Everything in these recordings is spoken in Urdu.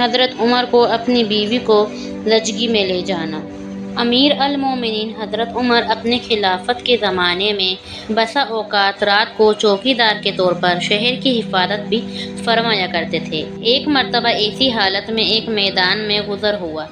حضرت عمر کو اپنی بیوی کو زچگی میں لے جانا۔ امیر المومنین حضرت عمر اپنے خلافت کے زمانے میں بسا اوقات رات کو چوکیدار کے طور پر شہر کی حفاظت بھی فرمایا کرتے تھے۔ ایک مرتبہ ایسی حالت میں ایک میدان میں گزر ہوا،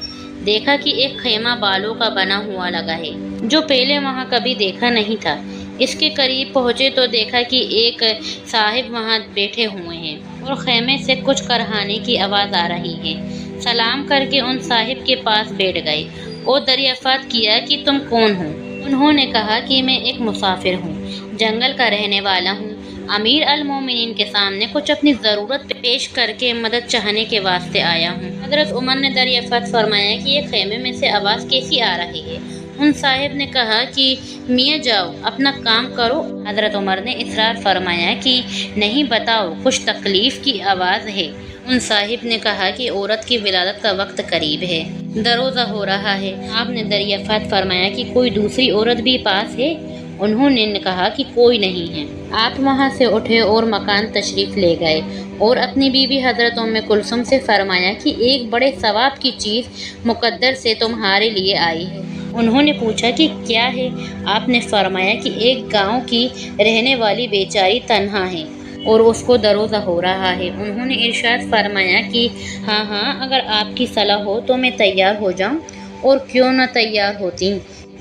دیکھا کہ ایک خیمہ بالوں کا بنا ہوا لگا ہے جو پہلے وہاں کبھی دیکھا نہیں تھا۔ اس کے قریب پہنچے تو دیکھا کہ ایک صاحب وہاں بیٹھے ہوئے ہیں اور خیمے سے کچھ کرہانے کی آواز آ رہی ہے۔ سلام کر کے ان صاحب کے پاس بیٹھ گئے اور دریافت کیا کہ تم کون ہو؟ انہوں نے کہا کہ میں ایک مسافر ہوں، جنگل کا رہنے والا ہوں، امیر المومنین کے سامنے کچھ اپنی ضرورت پیش کر کے مدد چاہنے کے واسطے آیا ہوں۔ حضرت عمر نے دریافت فرمایا کہ یہ خیمے میں سے آواز کیسی آ رہی ہے؟ ان صاحب نے کہا کہ میاں جاؤ اپنا کام کرو۔ حضرت عمر نے اصرار فرمایا کہ نہیں، بتاؤ، کچھ تکلیف کی آواز ہے۔ ان صاحب نے کہا کہ عورت کی ولادت کا وقت قریب ہے، دروزہ ہو رہا ہے۔ آپ نے دریافت فرمایا کہ کوئی دوسری عورت بھی پاس ہے؟ انہوں نے کہا کہ کوئی نہیں ہے۔ آپ وہاں سے اٹھے اور مکان تشریف لے گئے اور اپنی بیوی حضرت ام کلثوم سے فرمایا کہ ایک بڑے ثواب کی چیز مقدر سے تمہارے لیے آئی ہے۔ انہوں نے پوچھا کہ کیا ہے؟ آپ نے فرمایا کہ ایک گاؤں کی رہنے والی بیچاری تنہا ہے اور اس کو دروزہ ہو رہا ہے۔ انہوں نے ارشاد فرمایا کہ ہاں، اگر آپ کی صلاح ہو تو میں تیار ہو جاؤں، اور کیوں نہ تیار ہوتی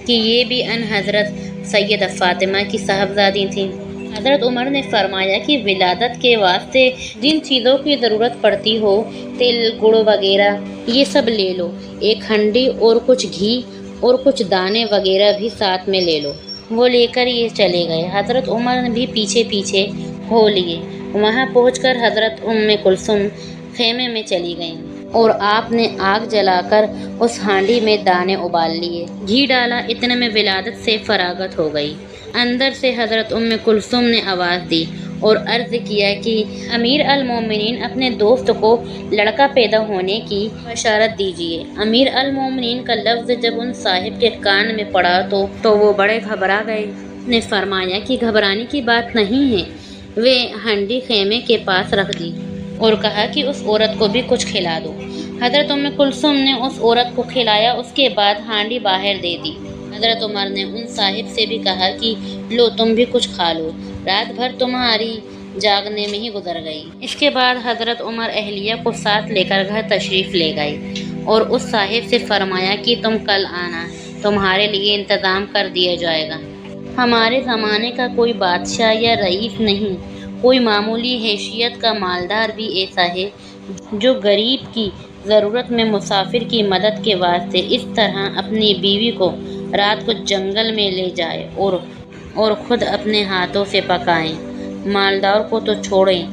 کہ یہ بھی ان حضرت سیدہ فاطمہ کی صاحبزادی تھیں۔ حضرت عمر نے فرمایا کہ ولادت کے واسطے جن چیزوں کی ضرورت پڑتی ہو، تل، گڑ وغیرہ، یہ سب لے لو، ایک ہنڈی اور کچھ گھی اور کچھ دانے وغیرہ بھی ساتھ میں لے لو۔ وہ لے کر یہ چلے گئے۔ حضرت عمر بھی پیچھے پیچھے ہو لیے۔ وہاں پہنچ کر حضرت ام کلثوم خیمے میں چلی گئیں اور آپ نے آگ جلا کر اس ہانڈی میں دانے ابال لیے، گھی ڈالا، اتنے میں ولادت سے فراغت ہو گئی۔ اندر سے حضرت ام کلثوم نے آواز دی اور عرض کیا کہ امیر المومنین اپنے دوست کو لڑکا پیدا ہونے کی بشارت دیجیے۔ امیر المومنین کا لفظ جب ان صاحب کے کان میں پڑا تو وہ بڑے گھبرا گئے۔ نے فرمایا کہ گھبرانے کی بات نہیں ہے۔ وہ ہنڈی خیمے کے پاس رکھ دی اور کہا کہ اس عورت کو بھی کچھ کھلا دو۔ حضرت ام کلثوم نے اس عورت کو کھلایا، اس کے بعد ہانڈی باہر دے دی۔ حضرت عمر نے ان صاحب سے بھی کہا کہ لو تم بھی کچھ کھا لو، رات بھر تمہاری جاگنے میں ہی گزر گئی۔ اس کے بعد حضرت عمر اہلیہ کو ساتھ لے کر گھر تشریف لے گئے اور اس صاحب سے فرمایا کہ تم کل آنا، تمہارے لیے انتظام کر دیا جائے گا۔ ہمارے زمانے کا کوئی بادشاہ یا رئیس نہیں، کوئی معمولی حیثیت کا مالدار بھی ایسا ہے جو غریب کی ضرورت میں مسافر کی مدد کے واسطے اس طرح اپنی بیوی کو رات کو جنگل میں لے جائے اور خود اپنے ہاتھوں سے پکائے۔ مالدار کو تو چھوڑیں،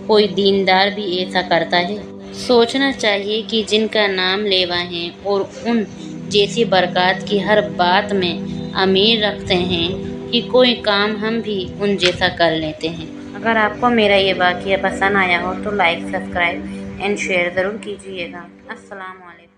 کوئی دیندار بھی ایسا کرتا ہے؟ سوچنا چاہیے کہ جن کا نام لیوا ہیں اور ان جیسی برکات کی ہر بات میں امیر رکھتے ہیں کہ کوئی کام ہم بھی ان جیسا کر لیتے ہیں۔ اگر آپ کو میرا یہ واقعہ پسند آیا ہو تو لائک، سبسکرائب اینڈ شیئر ضرور کیجیے گا۔ السلام علیکم۔